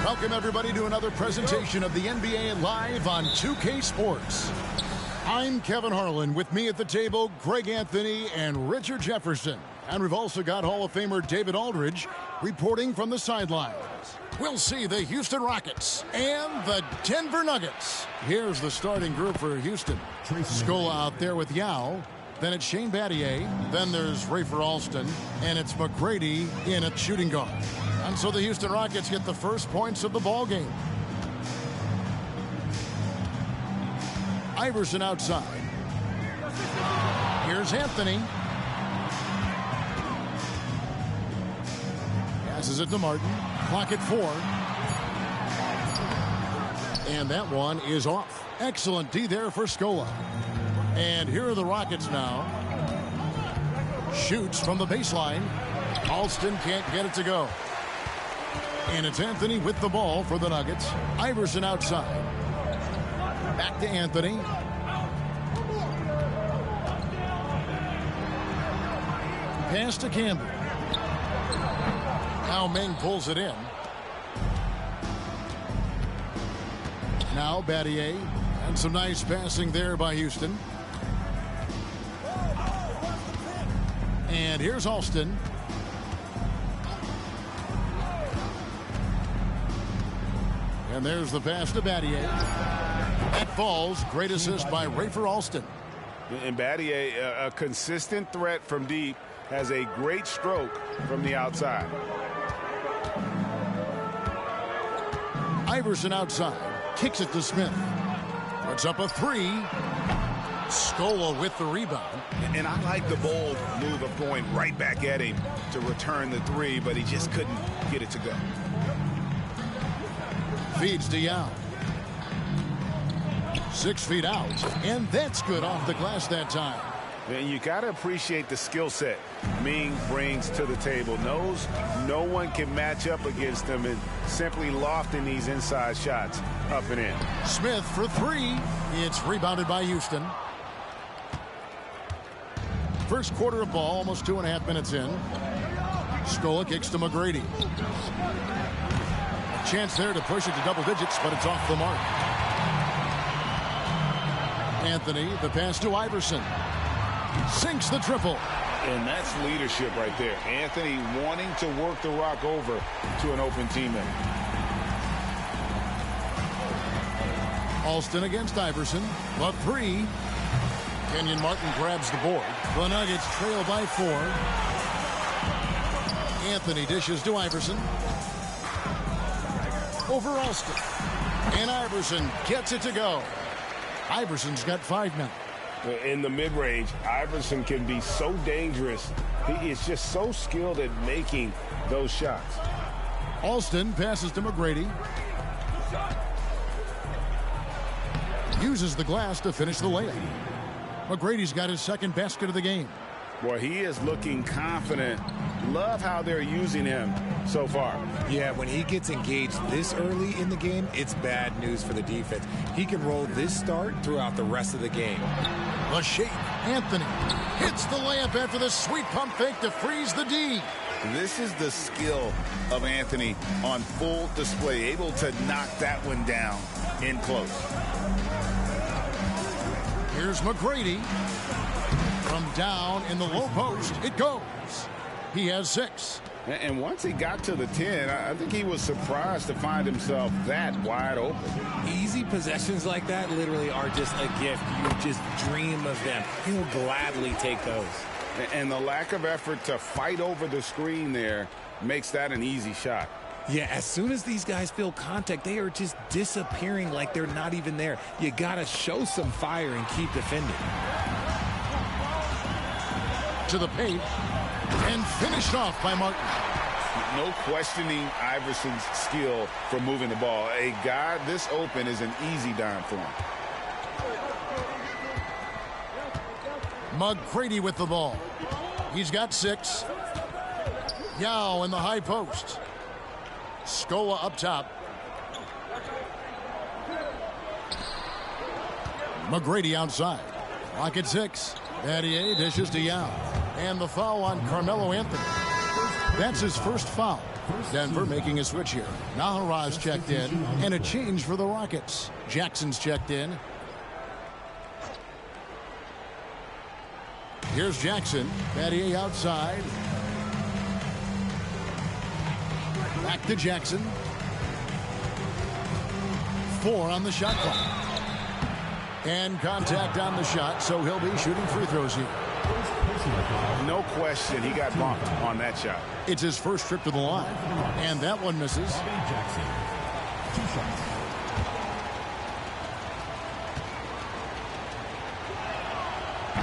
Welcome, everybody, to another presentation of the NBA Live on 2K Sports. I'm Kevin Harlan. With me at the table, Greg Anthony and Richard Jefferson. And we've also got Hall of Famer David Aldridge reporting from the sidelines. We'll see the Houston Rockets and the Denver Nuggets. Here's the starting group for Houston. Scola out there with Yao. Then it's Shane Battier. Then there's Rafer Alston. And it's McGrady in at shooting guard. And so the Houston Rockets get the first points of the ball game. Iverson outside. Here's Anthony. Passes it to Martin. Clock at 4. And that one is off. Excellent D there for Scola. And here are the Rockets now. Shoots from the baseline. Alston can't get it to go. And it's Anthony with the ball for the Nuggets. Iverson outside. Back to Anthony. Pass to Campbell. Now Meng pulls it in. Now Battier. And some nice passing there by Houston. And here's Alston. And there's the pass to Battier. That falls. Great assist by Rafer Alston. And Battier, a consistent threat from deep, has a great stroke from the outside. Iverson outside. Kicks it to Smith. Puts up a 3. Scola with the rebound. And I like the bold move of going right back at him to return the 3, but he just couldn't get it to go. Feeds to Yao. 6 feet out. And that's good off the glass that time. And you got to appreciate the skill set Meng brings to the table. Knows no one can match up against him and simply lofting these inside shots up and in. Smith for 3. It's rebounded by Houston. First quarter of ball, almost 2.5 minutes in. Scola kicks to McGrady. A chance there to push it to double digits, but it's off the mark. Anthony, the pass to Iverson. Sinks the triple. And that's leadership right there. Anthony wanting to work the rock over to an open teammate. Alston against Iverson. But 3. Kenyon Martin grabs the board. The Nuggets trail by 4. Anthony dishes to Iverson. Over Alston. And Iverson gets it to go. Iverson's got 5 now. In the mid-range, Iverson can be so dangerous. He is just so skilled at making those shots. Alston passes to McGrady. Uses the glass to finish the layup. McGrady's got his second basket of the game. Boy, he is looking confident. Love how they're using him so far. Yeah, when he gets engaged this early in the game, it's bad news for the defense. He can roll this start throughout the rest of the game. The shape. Anthony hits the layup after the sweet pump fake to freeze the D. This is the skill of Anthony on full display, able to knock that one down in close. Here's McGrady. From down in the low post, it goes. He has 6. And once he got to the 10, I think he was surprised to find himself that wide open. Easy possessions like that literally are just a gift. You just dream of them. He'll gladly take those. And the lack of effort to fight over the screen there makes that an easy shot. Yeah, as soon as these guys feel contact, they are just disappearing like they're not even there. You got to show some fire and keep defending. To the paint. And finished off by Martin. No questioning Iverson's skill for moving the ball. A guy this open is an easy dime for him. McGrady with the ball. He's got 6. Yao in the high post. Scola up top. McGrady outside. Clock at 6. Battier dishes to Yao. And the foul on Carmelo Anthony. That's his first foul. Denver making a switch here. Nahara's checked in, and a change for the Rockets. Jackson's checked in. Here's Jackson. Battier outside. Back to Jackson. 4 on the shot clock. And contact on the shot, so he'll be shooting free throws here. No question he got bumped on that shot. It's his first trip to the line. And that one misses. Jackson, 2 shots.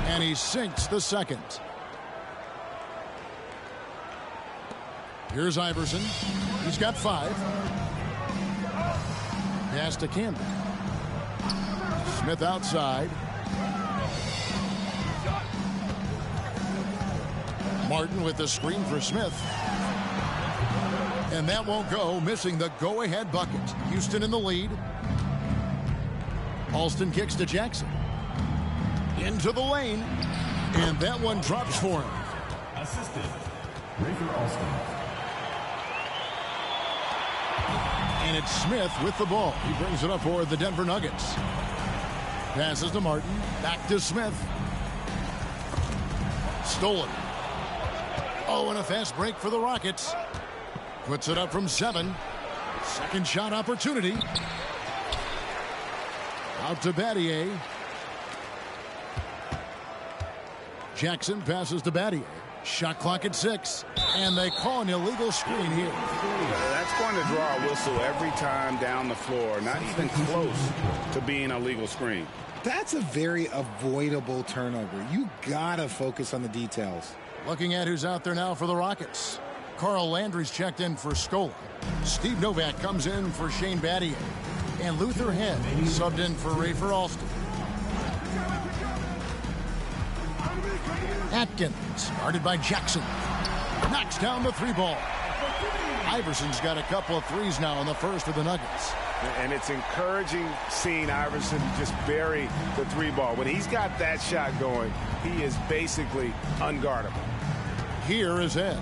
And he sinks the second. Here's Iverson. He's got 5. Pass to Campbell. Smith outside. Martin with the screen for Smith. And that won't go, missing the go-ahead bucket. Houston in the lead. Alston kicks to Jackson. Into the lane. And that one drops for him. Assistant, Rafer Alston. And it's Smith with the ball. He brings it up for the Denver Nuggets. Passes to Martin. Back to Smith. Stolen. Oh, and a fast break for the Rockets. Puts it up from 7. Second shot opportunity. Out to Battier. Jackson passes to Battier. Shot clock at 6. And they call an illegal screen here. That's going to draw a whistle every time down the floor. Not even close to being a legal screen. That's a very avoidable turnover. You gotta focus on the details. Looking at who's out there now for the Rockets. Carl Landry's checked in for Scola. Steve Novak comes in for Shane Battier. And Luther Head subbed in for Rafer Alston. Atkins, guarded by Jackson. Knocks down the 3 ball. Iverson's got a couple of threes now in the first for the Nuggets. And it's encouraging seeing Iverson just bury the 3 ball. When he's got that shot going, he is basically unguardable. Here is Ed.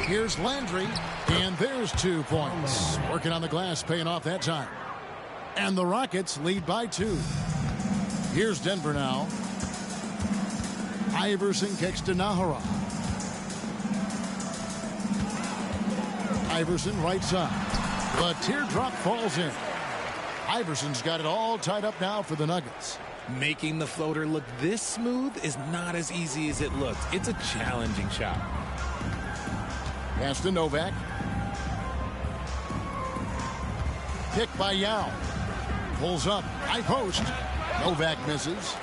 Here's Landry, and there's 2 points. Working on the glass, paying off that time. And the Rockets lead by 2. Here's Denver now. Iverson kicks to Nahara. Iverson right side. The teardrop falls in. Iverson's got it all tied up now for the Nuggets. Making the floater look this smooth is not as easy as it looks. It's a challenging shot. Pass to Novak. Pick by Yao. Pulls up. High post. Novak misses.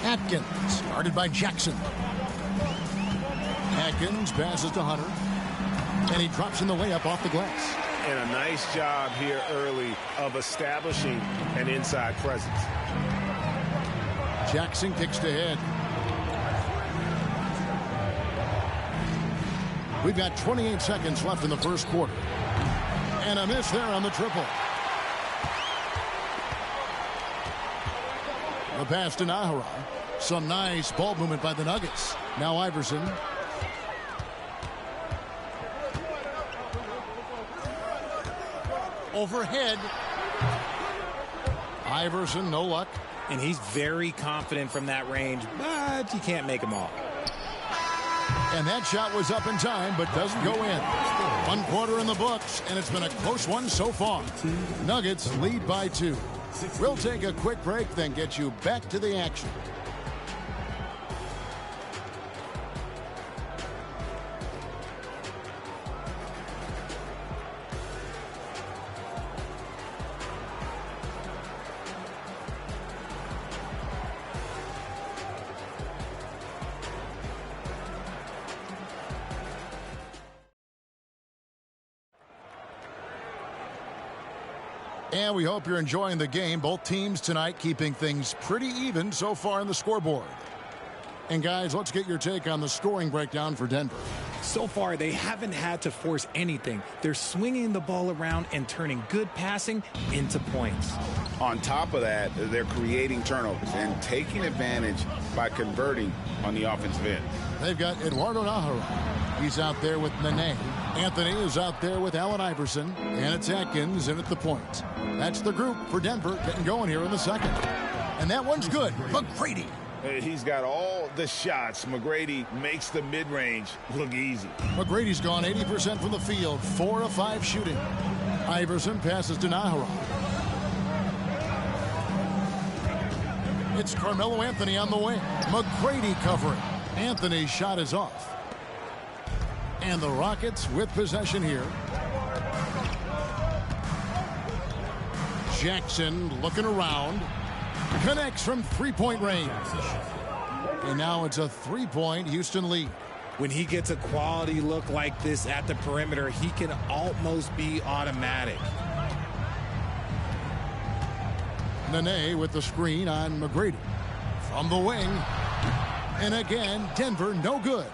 Atkins, guarded by Jackson. Atkins passes to Hunter. And he drops in the layup off the glass. And a nice job here early of establishing an inside presence. Jackson kicks to Head. We've got 28 seconds left in the first quarter. And a miss there on the triple. The pass to Nahara. Some nice ball movement by the Nuggets. Now Iverson. Overhead. Iverson, no luck. And he's very confident from that range, but you can't make them all. And that shot was up in time, but doesn't go in. 1 quarter in the books, and it's been a close one so far. Nuggets lead by 2. We'll take a quick break, then get you back to the action. And we hope you're enjoying the game. Both teams tonight keeping things pretty even so far in the scoreboard. And guys, let's get your take on the scoring breakdown for Denver. So far, they haven't had to force anything. They're swinging the ball around and turning good passing into points. On top of that, they're creating turnovers and taking advantage by converting on the offensive end. They've got Eduardo Nájera. He's out there with Nene. Anthony is out there with Allen Iverson. And it's Atkins in at the point. That's the group for Denver getting going here in the second. And that one's good. McGrady. He's got all the shots. McGrady makes the mid-range look easy. McGrady's gone 80% from the field, 4 of 5 shooting. Iverson passes to Nájera. It's Carmelo Anthony on the wing. McGrady covering. Anthony's shot is off. And the Rockets with possession here. Jackson looking around. Connects from three-point range. And now it's a three-point Houston lead. When he gets a quality look like this at the perimeter, he can almost be automatic. Nene with the screen on McGrady. From the wing. And again, Denver no good.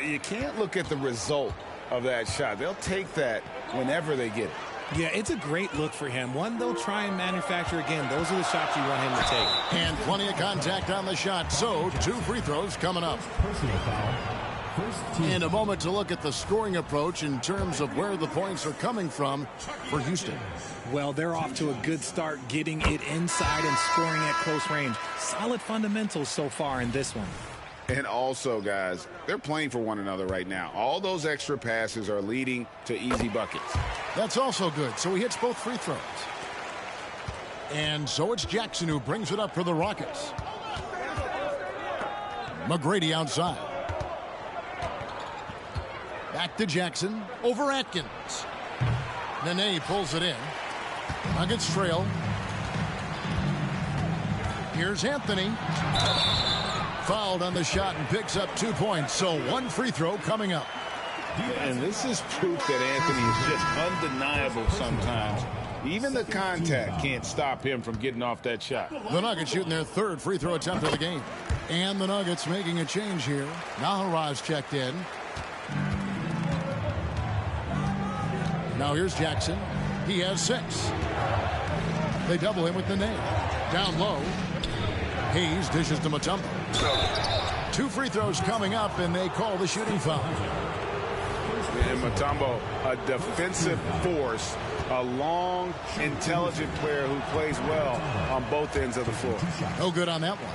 You can't look at the result of that shot. They'll take that whenever they get it. Yeah, it's a great look for him. One they'll try and manufacture again. Those are the shots you want him to take. And plenty of contact on the shot. So 2 free throws coming up. Personal foul. First team. And a moment to look at the scoring approach in terms of where the points are coming from for Houston. Well, they're off to a good start getting it inside and scoring at close range. Solid fundamentals so far in this one. And also, guys, they're playing for one another right now. All those extra passes are leading to easy buckets. That's also good. So he hits both free throws. And so it's Jackson who brings it up for the Rockets. McGrady outside. Back to Jackson. Over Atkins. Nene pulls it in. Nuggets trail. Here's Anthony. Fouled on the shot and picks up 2 points. So 1 free throw coming up. And this is proof that Anthony is just undeniable sometimes. Even the contact can't stop him from getting off that shot. The Nuggets shooting their 3rd free throw attempt of the game. And the Nuggets making a change here. Nájera's checked in. Now here's Jackson. He has 6. They double him with the name. Down low. Hayes dishes to Mutombo. 2 free throws coming up, and they call the shooting foul. And Mutombo, a defensive force, a long, intelligent player who plays well on both ends of the floor. No good on that one.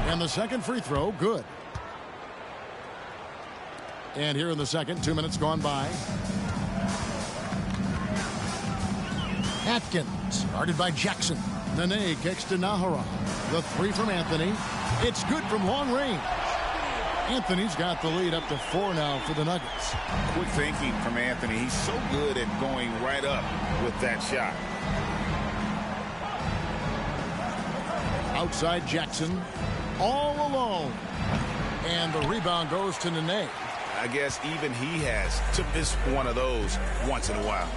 And the second free throw, good. And here in the second, 2 minutes gone by. Atkins, guarded by Jackson. Nene kicks to Nájera. The 3 from Anthony. It's good from long range. Anthony's got the lead up to 4 now for the Nuggets. Quick thinking from Anthony. He's so good at going right up with that shot. Outside Jackson, all alone. And the rebound goes to Nene. I guess even he has to miss one of those once in a while.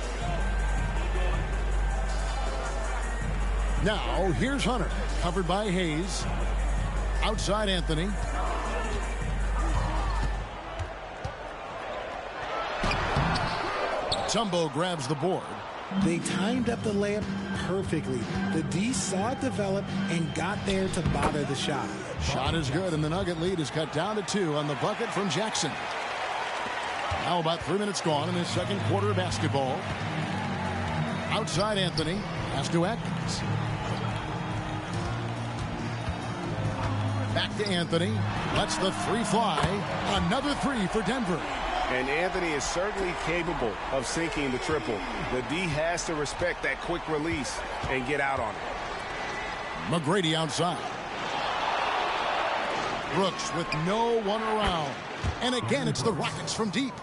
Now, here's Hunter, covered by Hayes. Outside Anthony. Mutombo grabs the board. They timed up the layup perfectly. The D saw it develop and got there to bother the shot. Shot is good, and the Nugget lead is cut down to 2 on the bucket from Jackson. Now about 3 minutes gone in this second quarter of basketball. Outside Anthony. Pass to Atkins. Back to Anthony. Lets the 3 fly. Another 3 for Denver. And Anthony is certainly capable of sinking the triple. The D has to respect that quick release and get out on it. McGrady outside. Brooks with no one around. And again, it's the Rockets from deep.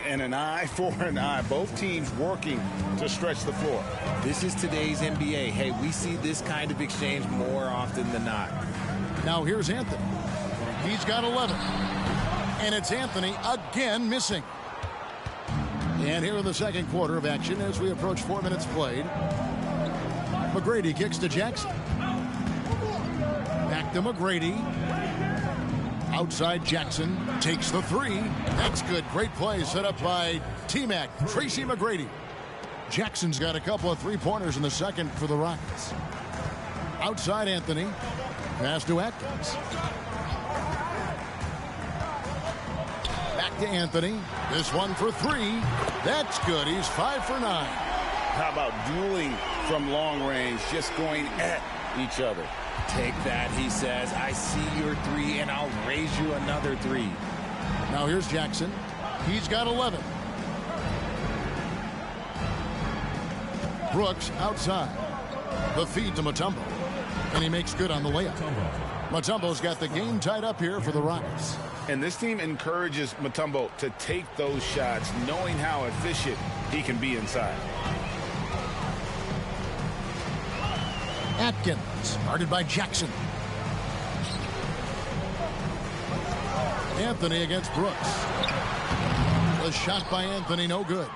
And an eye for an eye. Both teams working to stretch the floor. This is today's NBA. Hey, we see this kind of exchange more often than not. Now here's Anthony. He's got 11. And it's Anthony again missing. And here in the second quarter of action as we approach 4 minutes played. McGrady kicks to Jackson. Back to McGrady. Outside Jackson takes the three. That's good. Great play set up by T-Mac, Tracy McGrady. Jackson's got a couple of three-pointers in the second for the Rockets. Outside Anthony. Pass to Atkins. Back to Anthony. This one for three. That's good. He's 5 for 9. How about dueling from long range, just going at each other? Take that, he says. I see your three, and I'll raise you another three. Now here's Jackson. He's got 11. Brooks outside. The feed to Mutombo. And he makes good on the layup. Mutombo's got the game tied up here for the Rockets. And this team encourages Mutombo to take those shots, knowing how efficient he can be inside. Atkins, guarded by Jackson. Anthony against Brooks. The shot by Anthony, no good.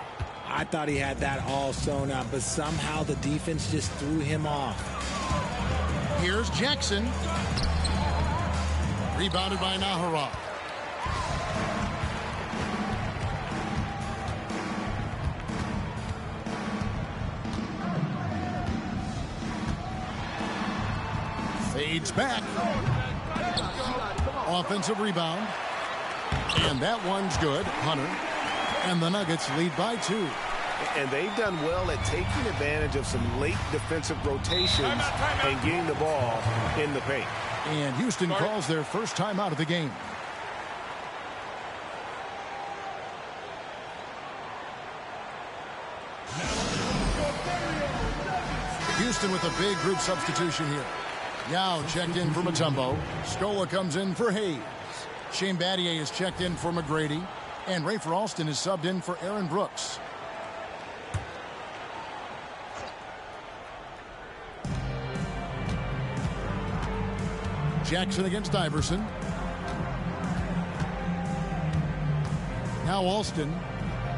I thought he had that all sewn up, but somehow the defense just threw him off. Here's Jackson. Rebounded by Nahara. Fades back. Offensive rebound. And that one's good. Hunter. And the Nuggets lead by 2. And they've done well at taking advantage of some late defensive rotations and getting the ball in the paint. And Houston calls their first time out of the game. Houston with a big group substitution here. Yao checked in for Mutombo. Scola comes in for Hayes. Shane Battier is checked in for McGrady. And Rafer Alston is subbed in for Aaron Brooks. Jackson against Iverson. Now Alston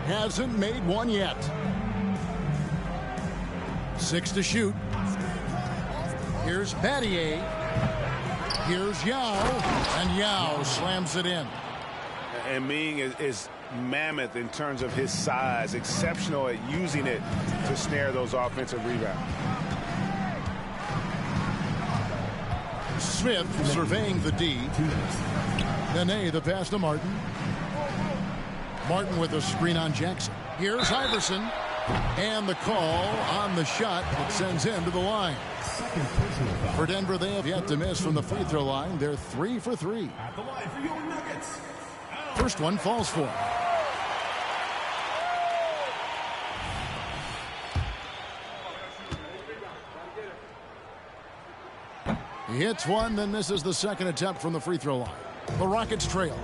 hasn't made one yet. 6 to shoot. Here's Battier. Here's Yao. And Yao slams it in. And Ming is mammoth in terms of his size, exceptional at using it to snare those offensive rebounds. Smith surveying the D. Nene the pass to Martin. Martin with a screen on Jackson. Here's Iverson. And the call on the shot that sends him to the line. For Denver, they have yet to miss from the free throw line. They're 3 for 3. At the line for your Nuggets. First one falls for him. He hits one, then misses the second attempt from the free throw line. The Rockets trail.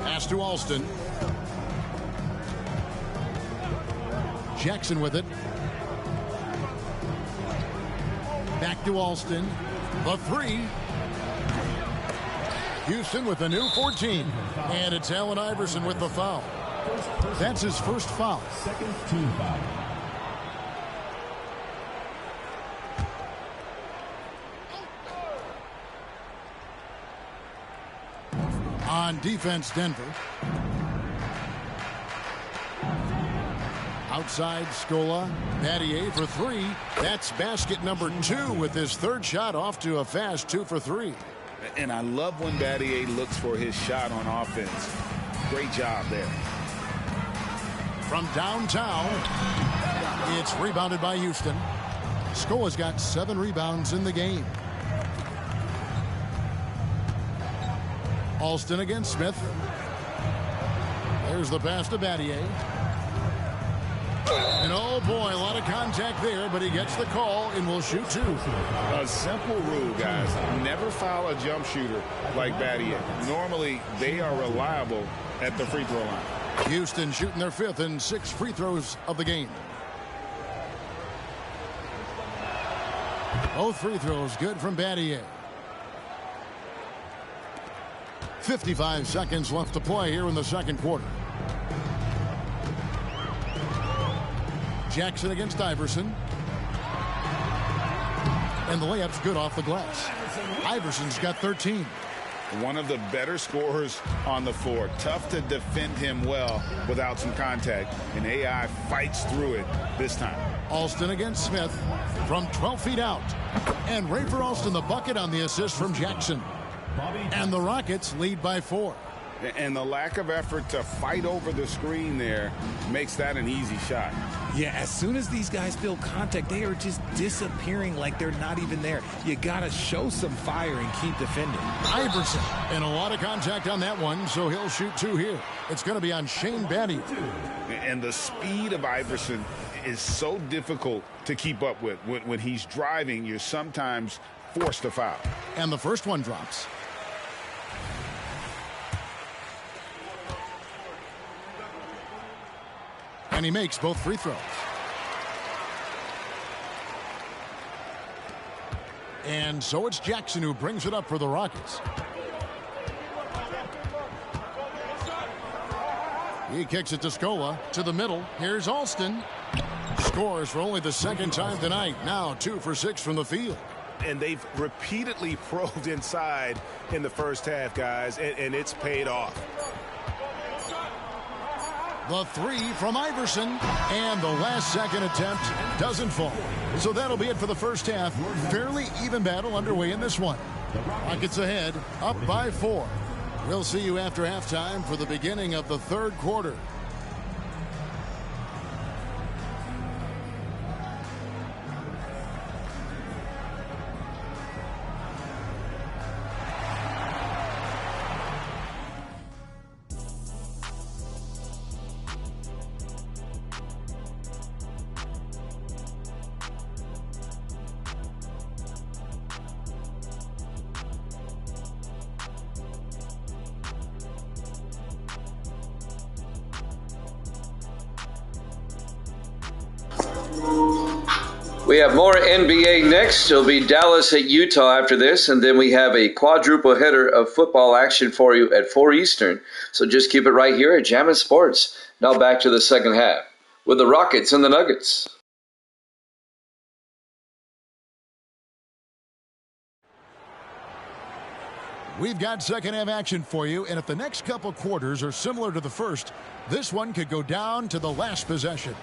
Pass to Alston. Jackson with it. Back to Alston. The three. Houston with a new 14. And it's Allen Iverson with the foul. That's his first foul. Second team foul. On defense, Denver. Outside, Scola. Battier for three. That's basket number 2 with his third shot off to a fast 2 for 3. And I love when Battier looks for his shot on offense. Great job there. From downtown, it's rebounded by Houston. Scola's got 7 rebounds in the game. Alston against Smith. There's the pass to Battier. And oh boy, a lot of contact there, but he gets the call and will shoot 2. A simple rule, guys. Never foul a jump shooter like Battier. Normally, they are reliable at the free throw line. Houston shooting their 5th and 6 free throws of the game. Both free throws good from Battier. 55 seconds left to play here in the second quarter. Jackson against Iverson. And the layup's good off the glass. Iverson's got 13. One of the better scorers on the floor. Tough to defend him well without some contact. And AI fights through it this time. Alston against Smith from 12 feet out. And Rafer Alston the bucket on the assist from Jackson. And the Rockets lead by 4. And the lack of effort to fight over the screen there makes that an easy shot. Yeah, as soon as these guys feel contact, they are just disappearing like they're not even there. You got to show some fire and keep defending. Iverson, and a lot of contact on that one, so he'll shoot 2 here. It's going to be on Shane Battier. And the speed of Iverson is so difficult to keep up with. When he's driving, you're sometimes forced to foul. And the first one drops. And he makes both free throws. And so it's Jackson who brings it up for the Rockets. He kicks it to Scola to the middle. Here's Alston. Scores for only the second time tonight. Now 2 for 6 from the field. And they've repeatedly probed inside in the first half, guys, and it's paid off. The 3 from Iverson, and the last second attempt doesn't fall. So that'll be it for the first half. Fairly even battle underway in this one. Rockets ahead, up by 4. We'll see you after halftime for the beginning of the third quarter. We have more NBA next. It'll be Dallas at Utah after this, and then we have a quadruple header of football action for you at 4 Eastern. So just keep it right here at Jammin' Sports. Now back to the second half with the Rockets and the Nuggets. We've got second half action for you, and if the next couple quarters are similar to the first, this one could go down to the last possession.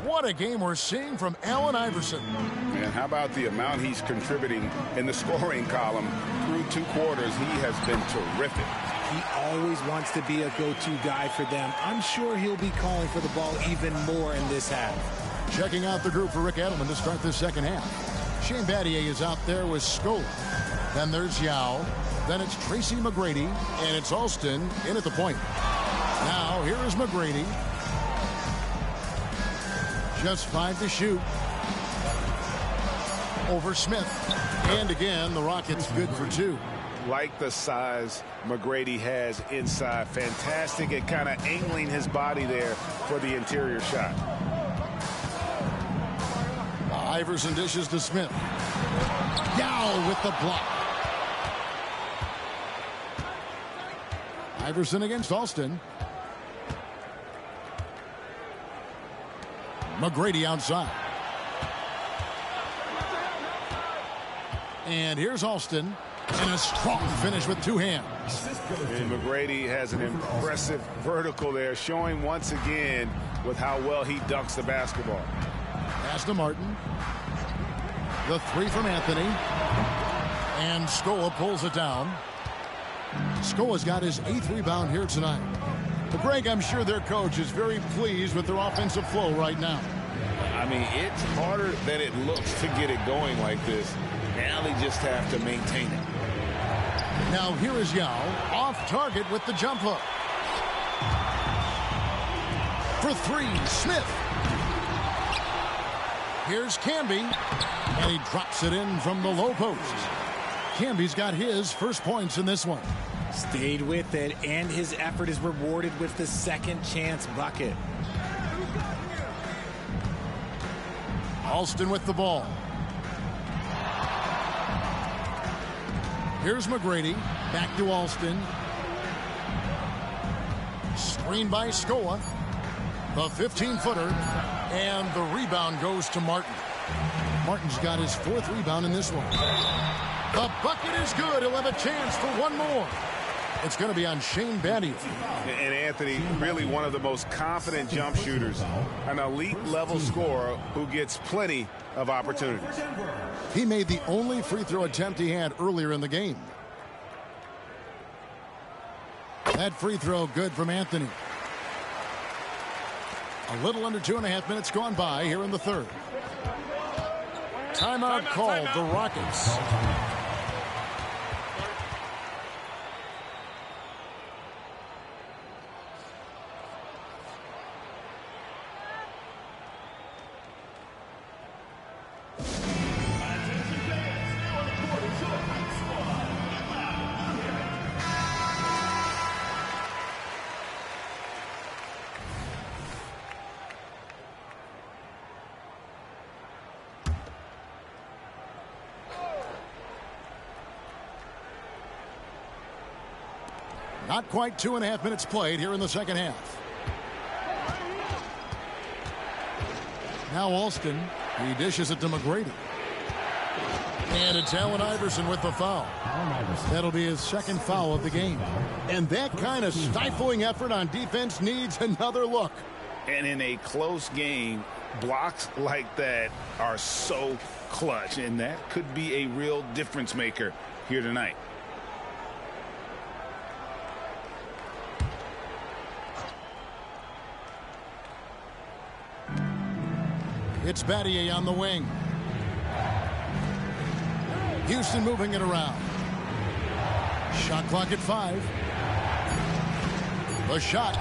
What a game we're seeing from Allen Iverson. And how about the amount he's contributing in the scoring column through 2 quarters? He has been terrific. He always wants to be a go-to guy for them. I'm sure he'll be calling for the ball even more in this half. Checking out the group for Rick Edelman to start this second half. Shane Battier is out there with Scola. Then there's Yao. Then it's Tracy McGrady. And it's Alston in at the point. Now here is McGrady. Just 5 to shoot. Over Smith. And again, the Rockets good for 2. Like the size McGrady has inside. Fantastic at kind of angling his body there for the interior shot. Iverson dishes to Smith. Yao with the block. Iverson against Alston. McGrady outside. And here's Alston. And a strong finish with 2 hands. And McGrady has an impressive vertical there, showing once again with how well he dunks the basketball. Pass to Martin. The 3 from Anthony. And Scola pulls it down. Scola's got his 8th rebound here tonight. Well, Greg, I'm sure their coach is very pleased with their offensive flow right now. I mean, it's harder than it looks to get it going like this. Now they just have to maintain it. Now here is Yao off target with the jump hook. For 3, Smith. Here's Camby. And he drops it in from the low post. Camby's got his first points in this one. Stayed with it, and his effort is rewarded with the second chance bucket. Alston with the ball. Here's McGrady. Back to Alston. Screen by Scola. The 15-footer. And the rebound goes to Martin. Martin's got his 4th rebound in this one. The bucket is good. He'll have a chance for one more. It's going to be on Shane Battier. And Anthony, really one of the most confident jump shooters, an elite level scorer who gets plenty of opportunities. He made the only free throw attempt he had earlier in the game. That free throw good from Anthony. A little under 2.5 minutes gone by here in the 3rd. Timeout called, the Rockets. Not quite 2.5 minutes played here in the 2nd half. Now Alston. He dishes it to McGrady. And it's Allen Iverson with the foul. That'll be his 2nd foul of the game. And that kind of stifling effort on defense needs another look. And in a close game, blocks like that are so clutch. And that could be a real difference maker here tonight. It's Battier on the wing. Houston moving it around. Shot clock at 5. The shot.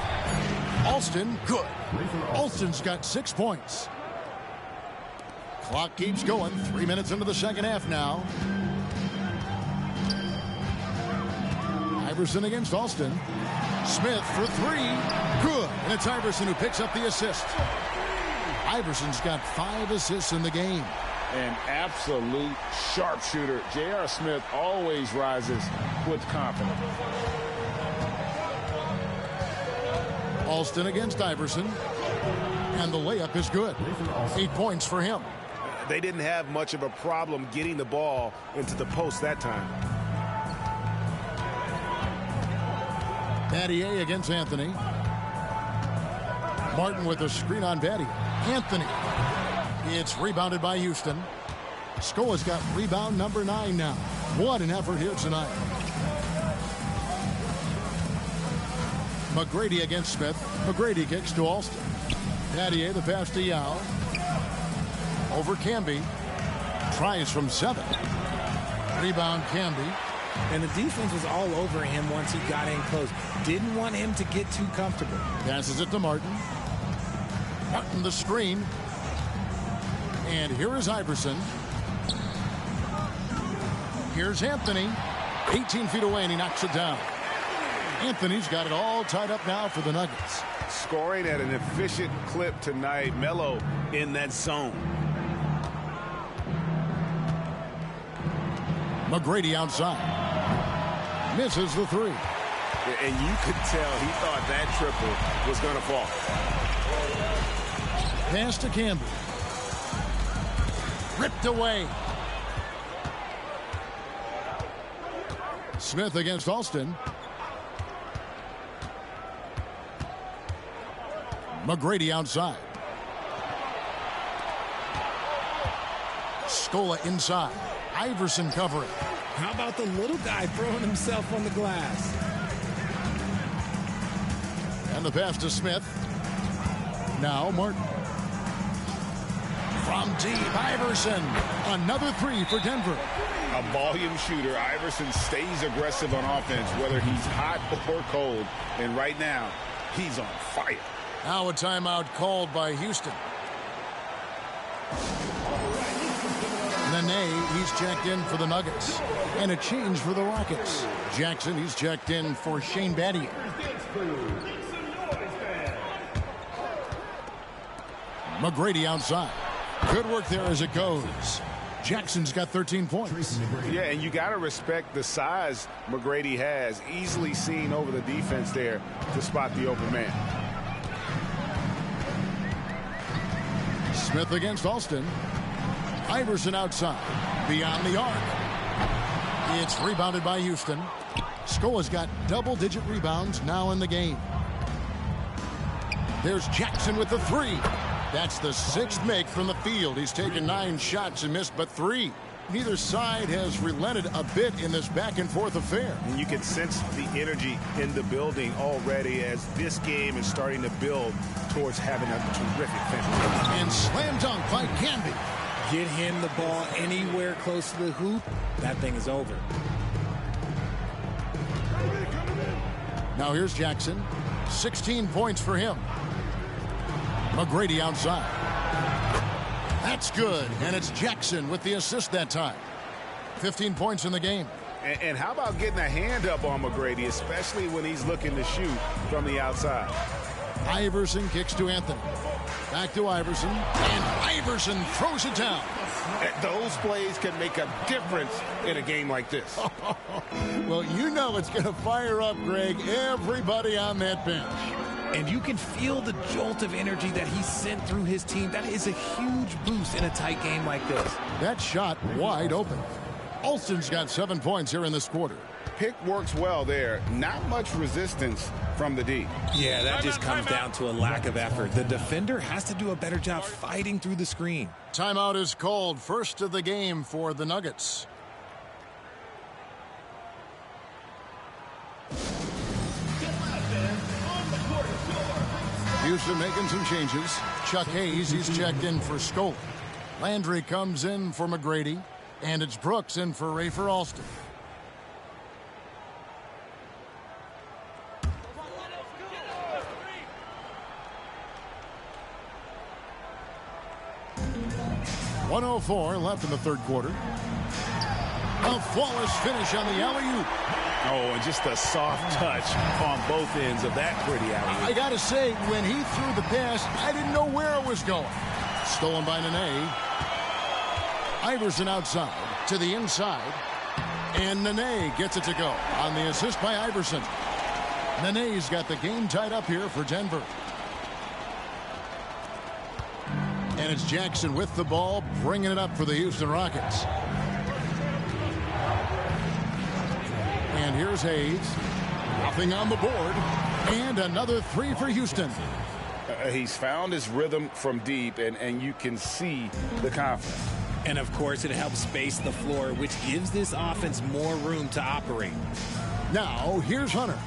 Alston, good. Alston's got 6 points. Clock keeps going. 3 minutes into the 2nd half now. Iverson against Alston. Smith for 3. Good. And it's Iverson who picks up the assist. Iverson's got 5 assists in the game. An absolute sharpshooter. J.R. Smith always rises with confidence. Alston against Iverson. And the layup is good. 8 points for him. They didn't have much of a problem getting the ball into the post that time. Battier against Anthony. Martin with a screen on Battier. Anthony. It's rebounded by Houston. Scola's got rebound number 9 now. What an effort here tonight. McGrady against Smith. McGrady kicks to Alston. Battier the pass to Yao. Over Camby. Tries from 7. Rebound Camby. And the defense was all over him once he got in close. Didn't want him to get too comfortable. Passes it to Martin. Martin the screen. And here is Iverson. Here's Anthony. 18 feet away and he knocks it down. Anthony's got it all tied up now for the Nuggets. Scoring at an efficient clip tonight. Melo in that zone. McGrady outside. Misses the 3. And you could tell he thought that triple was going to fall. Pass to Campbell. Ripped away. Smith against Alston. McGrady outside. Scola inside. Iverson covering. How about the little guy throwing himself on the glass? And the pass to Smith. Now Martin. From deep, Iverson. Another 3 for Denver. A volume shooter. Iverson stays aggressive on offense, whether he's hot or cold. And right now, he's on fire. Now a timeout called by Houston. Nene, he's checked in for the Nuggets. And a change for the Rockets. Jackson, he's checked in for Shane Battier. McGrady outside. Good work there as it goes. Jackson's got 13 points. Yeah, and you got to respect the size McGrady has. Easily seen over the defense there to spot the open man. Smith against Alston. Iverson outside. Beyond the arc. It's rebounded by Houston. Scola's got double-digit rebounds now in the game. There's Jackson with the three. That's the 6th make from the field. He's taken 9 shots and missed but 3. Neither side has relented a bit in this back-and-forth affair. And you can sense the energy in the building already as this game is starting to build towards having a terrific finish. And slam dunk by Canby. Get him the ball anywhere close to the hoop, that thing is over. Now here's Jackson. 16 points for him. McGrady outside. That's good, and it's Jackson with the assist that time. 15 points in the game. And how about getting a hand up on McGrady, especially when he's looking to shoot from the outside? Iverson kicks to Anthony. Back to Iverson, and Iverson throws it down. Those plays can make a difference in a game like this. Well, you know it's going to fire up, Greg, everybody on that bench. And you can feel the jolt of energy that he sent through his team. That is a huge boost in a tight game like this. That shot wide open. Alston's got 7 points here in this quarter. Pick works well there. Not much resistance from the D. Yeah, that just comes down to a lack of effort. The defender has to do a better job fighting through the screen. Timeout is called. First of the game for the Nuggets. Houston making some changes. Chuck Hayes, he's checked in for Scola. Landry comes in for McGrady. And it's Brooks in for Rafer Alston. .104 left in the third quarter. A flawless finish on the alley-oop. Oh, and just a soft touch on both ends of that pretty alley-oop. I got to say, when he threw the pass, I didn't know where it was going. Stolen by Nene. Iverson outside to the inside. And Nene gets it to go on the assist by Iverson. Nene's got the game tied up here for Denver. And it's Jackson with the ball, bringing it up for the Houston Rockets. And here's Hayes. Nothing on the board. And another three for Houston. He's found his rhythm from deep, and you can see the confidence. And, of course, it helps space the floor, which gives this offense more room to operate. Now, here's Hunter.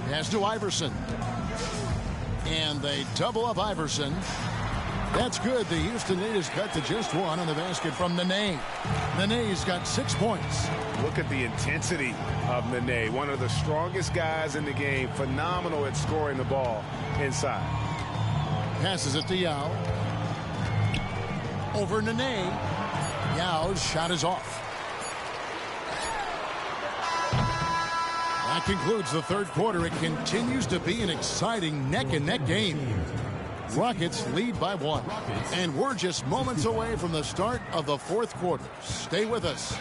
Pass to Iverson. And they double up Iverson. That's good. The Houston lead is cut to just one on the basket from Nene. Nene's got 6 points. Look at the intensity of Nene, one of the strongest guys in the game. Phenomenal at scoring the ball inside. Passes it to Yao. Over Nene. Yao's shot is off. That concludes the third quarter. It continues to be an exciting neck-and-neck game. Rockets lead by 1. And we're just moments away from the start of the fourth quarter. Stay with us.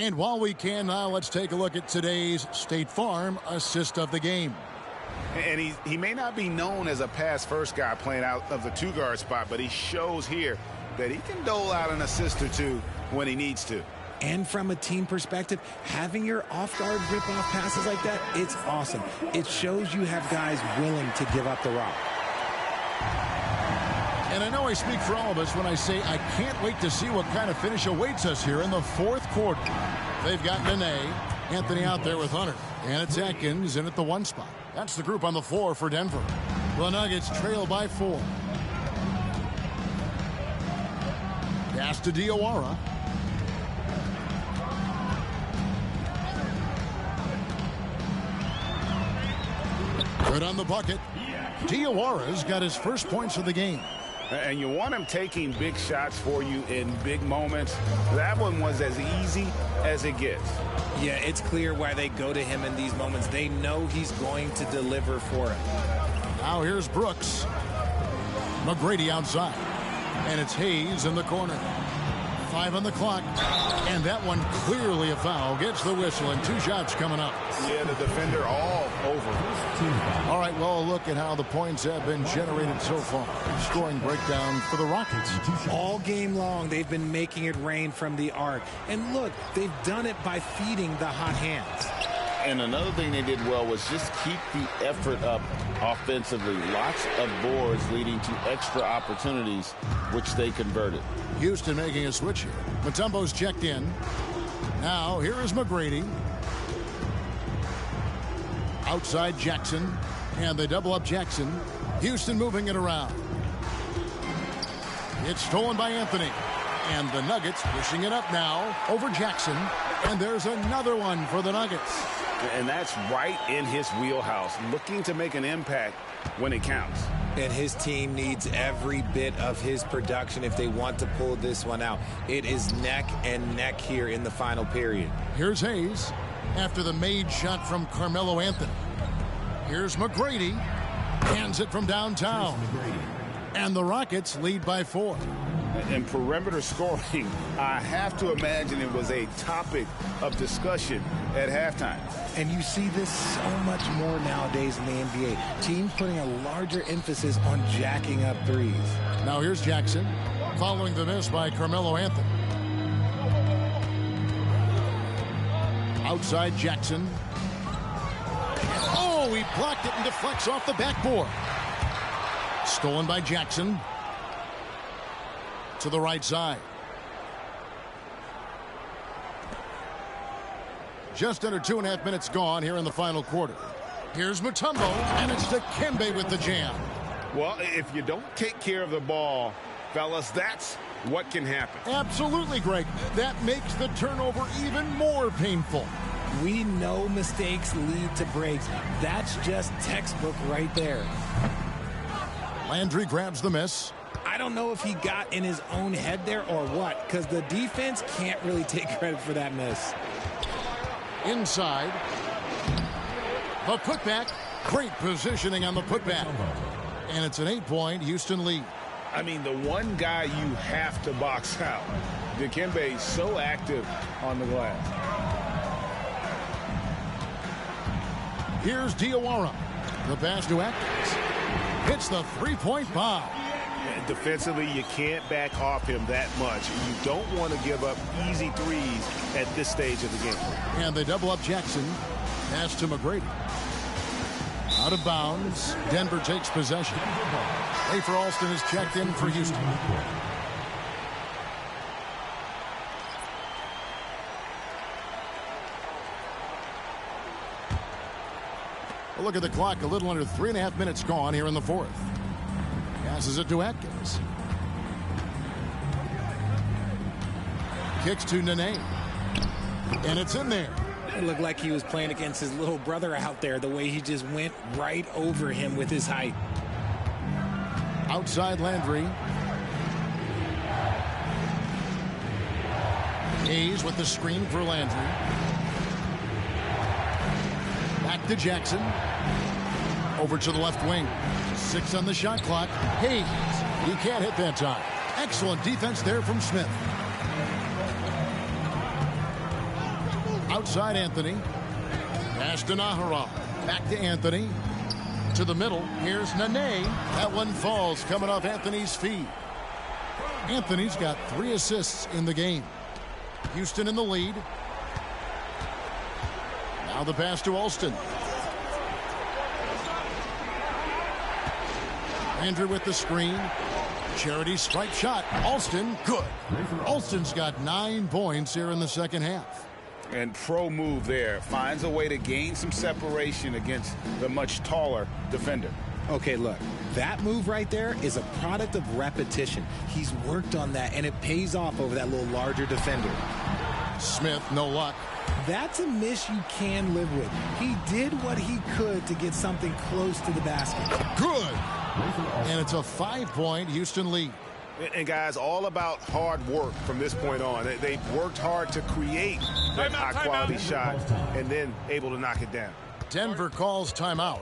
And while we can now, let's take a look at today's State Farm assist of the game. And he may not be known as a pass-first guy playing out of the two-guard spot, but he shows here that he can dole out an assist or two when he needs to. And from a team perspective, having your off-guard rip-off passes like that, it's awesome. It shows you have guys willing to give up the rock. And I know I speak for all of us when I say I can't wait to see what kind of finish awaits us here in the fourth quarter. They've got Nene, Anthony out there with Hunter, and it's Atkins in at the 1 spot. That's the group on the floor for Denver. The Nuggets trail by 4. Pass to Diawara. Good on the bucket. Diawara's got his first points of the game. And you want him taking big shots for you in big moments. That one was as easy as it gets. Yeah, it's clear why they go to him in these moments. They know he's going to deliver for it. Now here's Brooks. McGrady outside. And it's Hayes in the corner. 5 on the clock. And that one clearly a foul. Gets the whistle and 2 shots coming up. Yeah, the defender all over. All right, well, look at how the points have been generated so far. Scoring breakdown for the Rockets. All game long, they've been making it rain from the arc. And look, they've done it by feeding the hot hands. And another thing they did well was just keep the effort up offensively. Lots of boards leading to extra opportunities, which they converted. Houston making a switch here. Mutombo's checked in. Now, here is McGrady. Outside Jackson. And they double up Jackson. Houston moving it around. It's stolen by Anthony. And the Nuggets pushing it up now over Jackson. And there's another one for the Nuggets. And that's right in his wheelhouse, looking to make an impact when it counts. And his team needs every bit of his production if they want to pull this one out. It is neck and neck here in the final period. Here's Hayes after the made shot from Carmelo Anthony. Here's McGrady. Hands it from downtown. And the Rockets lead by 4. And perimeter scoring, I have to imagine it was a topic of discussion at halftime. And you see this so much more nowadays in the NBA. Teams putting a larger emphasis on jacking up threes. Now here's Jackson following the miss by Carmelo Anthony. Outside Jackson. Oh, he blocked it and deflects off the backboard. Stolen by Jackson. To the right side. Just under 2.5 minutes gone here in the final quarter. Here's Mutombo, and it's Dikembe with the jam. Well, if you don't take care of the ball, fellas, that's what can happen. Absolutely, Greg. That makes the turnover even more painful. We know mistakes lead to breaks. That's just textbook right there. Landry grabs the miss. I don't know if he got in his own head there or what, because the defense can't really take credit for that miss. Inside. The putback. Great positioning on the putback. And it's an 8-point Houston lead. I mean, the one guy you have to box out. Dikembe so active on the glass. Here's Diawara. The pass to Atkins. Hits the 3-point bomb. Defensively, you can't back off him that much. You don't want to give up easy threes at this stage of the game. And they double up Jackson. Pass to McGrady. Out of bounds. Denver takes possession. Rafer Alston is checked in for Houston. Well, look at the clock. A little under 3.5 minutes gone here in the fourth. Passes it to Atkins. Kicks to Nene. And it's in there. It looked like he was playing against his little brother out there, the way he just went right over him with his height. Outside Landry. Hayes with the screen for Landry. Back to Jackson. Over to the left wing. 6 on the shot clock. Hayes. He can't hit that time. Excellent defense there from Smith. Outside Anthony. Pass to Nahara. Back to Anthony. To the middle. Here's Nene. That one falls coming off Anthony's feet. Anthony's got 3 assists in the game. Houston in the lead. Now the pass to Alston. Andrew with the screen. Charity stripe shot. Alston, good. Alston's got 9 points here in the second half. And pro move there. Finds a way to gain some separation against the much taller defender. Okay, look, that move right there is a product of repetition. He's worked on that, and it pays off over that little larger defender. Smith, no luck. That's a miss you can live with. He did what he could to get something close to the basket. Good. And it's a 5-point Houston lead. And guys, all about hard work from this point on. They've worked hard to create that high-quality shot and then able to knock it down. Denver calls timeout.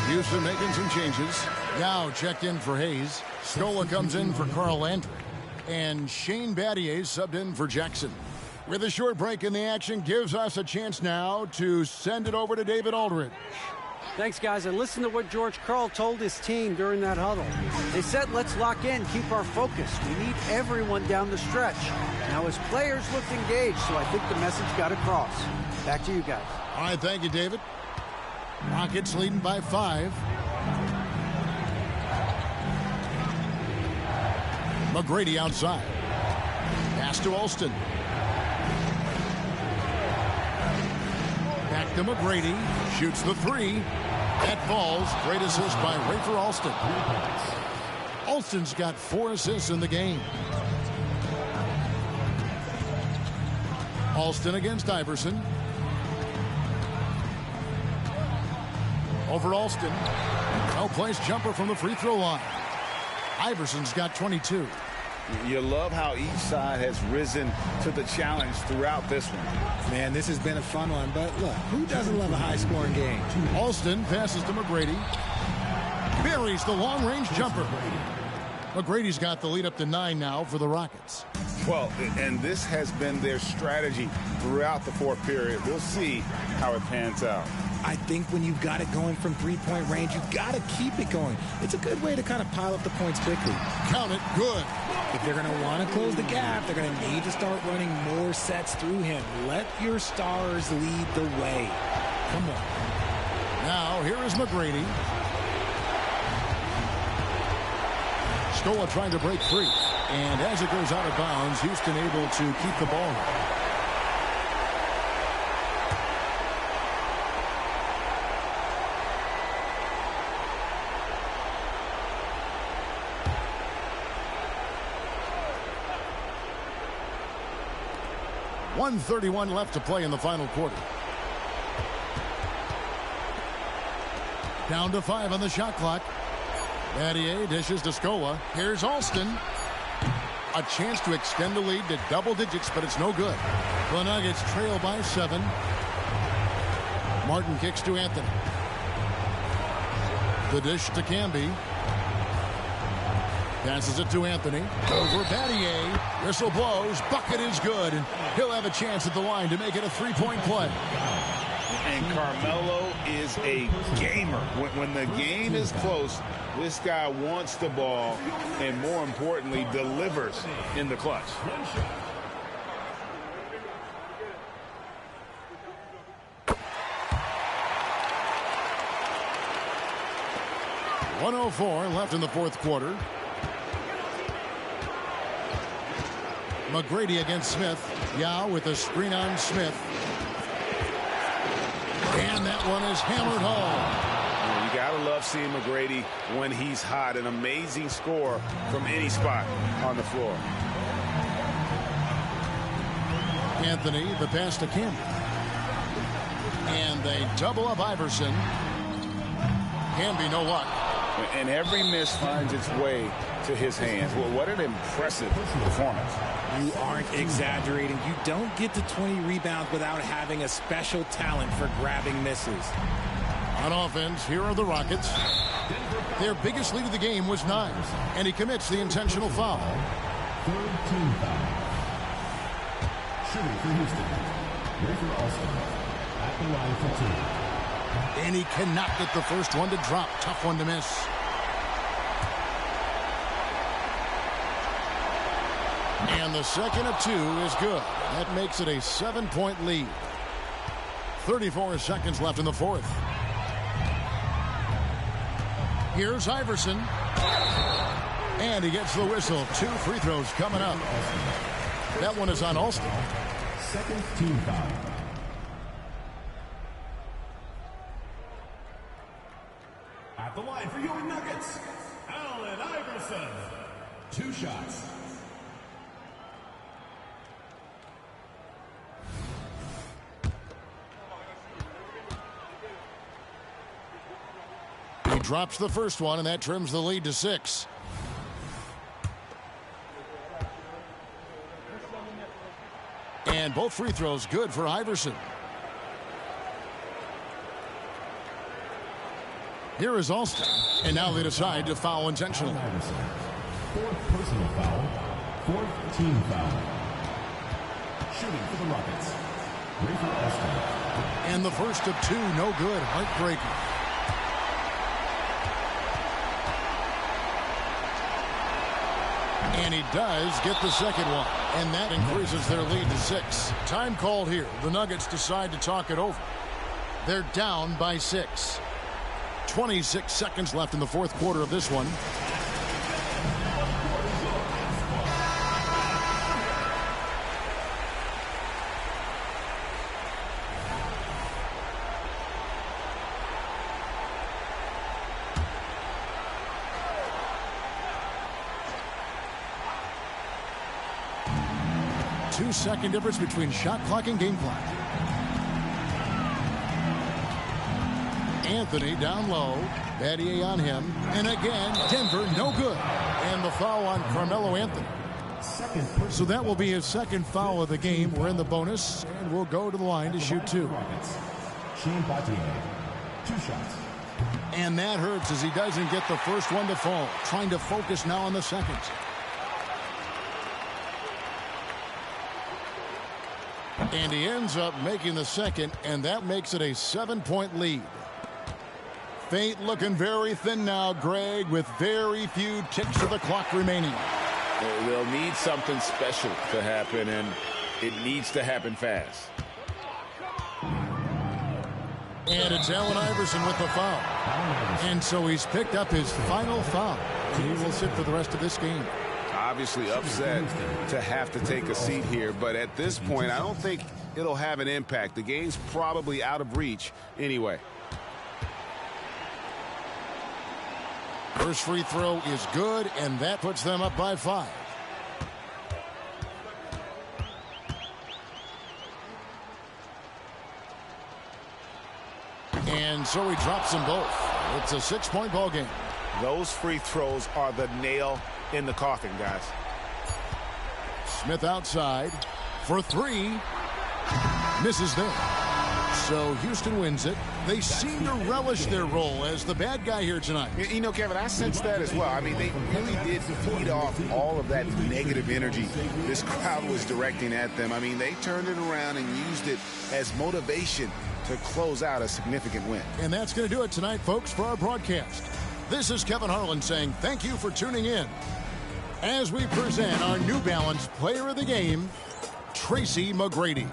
Houston making some changes. Yao checked in for Hayes. Scola comes in for Carl Landry. And Shane Battier subbed in for Jackson. With a short break in the action, gives us a chance now to send it over to David Aldridge. Thanks, guys. And listen to what George Karl told his team during that huddle. They said, let's lock in, keep our focus. We need everyone down the stretch. Now, his players looked engaged, so I think the message got across. Back to you guys. All right, thank you, David. Rockets leading by 5. McGrady outside. Pass to Alston. Back to McGrady. Shoots the 3. That falls. Great assist by Rafer Alston. Alston's got 4 assists in the game. Alston against Iverson. Over Alston. Well-placed jumper from the free throw line. Iverson's got 22. You love how each side has risen to the challenge throughout this one. Man, this has been a fun one, but look, who doesn't love a high-scoring game? Alston passes to McGrady. Buries the long-range jumper. McGrady's got the lead up to 9 now for the Rockets. Well, and this has been their strategy throughout the fourth period. We'll see how it pans out. I think when you've got it going from three-point range, you've got to keep it going. It's a good way to kind of pile up the points quickly. Count it, good. If they're going to want to close the gap, they're going to need to start running more sets through him. Let your stars lead the way. Come on. Now, here is McGrady. Scola trying to break free. And as it goes out of bounds, Houston able to keep the ball. .131 left to play in the final quarter. Down to 5 on the shot clock. Battier dishes to Scola. Here's Alston. A chance to extend the lead to double digits, but it's no good. The Nuggets trail by 7. Martin kicks to Anthony. The dish to Camby. Passes it to Anthony. Over Battier. Whistle blows. Bucket is good. And he'll have a chance at the line to make it a 3-point play. And Carmelo is a gamer. When the game is close, this guy wants the ball and, more importantly, delivers in the clutch. .104 left in the fourth quarter. McGrady against Smith. Yao with a screen on Smith. And that one is hammered home. You gotta love seeing McGrady when he's hot. An amazing score from any spot on the floor. Anthony, the pass to Camby. And they double up Iverson. Camby, no luck. And every miss finds its way to his hands. Well, what an impressive performance. You aren't exaggerating. You don't get to 20 rebounds without having a special talent for grabbing misses. On offense, here are the Rockets. Their biggest lead of the game was 9, and he commits the intentional foul. Third team foul. Shooting for Houston. Rafer Alston at the line for 2. And he cannot get the first one to drop. Tough one to miss. And the second of 2 is good. That makes it a 7-point lead. 34 seconds left in the fourth. Here's Iverson. And he gets the whistle. 2 free throws coming up. That one is on Alston. Second team foul. At the line for your Nuggets, Allen Iverson. 2 shots. drops the first one, and that trims the lead to 6. And both free throws good for Iverson. Here is Alston, and now they decide to foul intentionally. Iverson. 4th personal foul. 4th team foul. Shooting for the Rockets, Rafer Alston. And the first of 2, no good. Heartbreaker. And he does get the second one. And that increases their lead to 6. Time called here. The Nuggets decide to talk it over. They're down by 6. 26 seconds left in the fourth quarter of this one. Two-second difference between shot clock and game clock. Anthony down low. Battier on him. And again, Denver no good. And the foul on Carmelo Anthony. So that will be his second foul of the game. We're in the bonus, and we'll go to the line to shoot 2. Shane Battier, 2 shots. And that hurts as he doesn't get the first one to fall. Trying to focus now on the second. And he ends up making the second, and that makes it a 7-point lead. Fate looking very thin now, Greg, with very few ticks of the clock remaining. They'll need something special to happen, and it needs to happen fast. And it's Allen Iverson with the foul. And so he's picked up his final foul. And he will sit for the rest of this game. Obviously upset to have to take a seat here, but at this point, I don't think it'll have an impact. The game's probably out of reach anyway. First free throw is good, and that puts them up by 5. And so he drops them both. It's a 6-point ball game. Those free throws are the nail in the coffin, guys. Smith outside for 3. Misses there. So Houston wins it. They seem to relish their role as the bad guy here tonight. You know, Kevin, I sense that as well. I mean, they really did feed off all of that negative energy this crowd was directing at them. I mean, they turned it around and used it as motivation to close out a significant win. And that's going to do it tonight, folks, for our broadcast. This is Kevin Harlan saying thank you for tuning in as we present our New Balance Player of the Game, Tracy McGrady.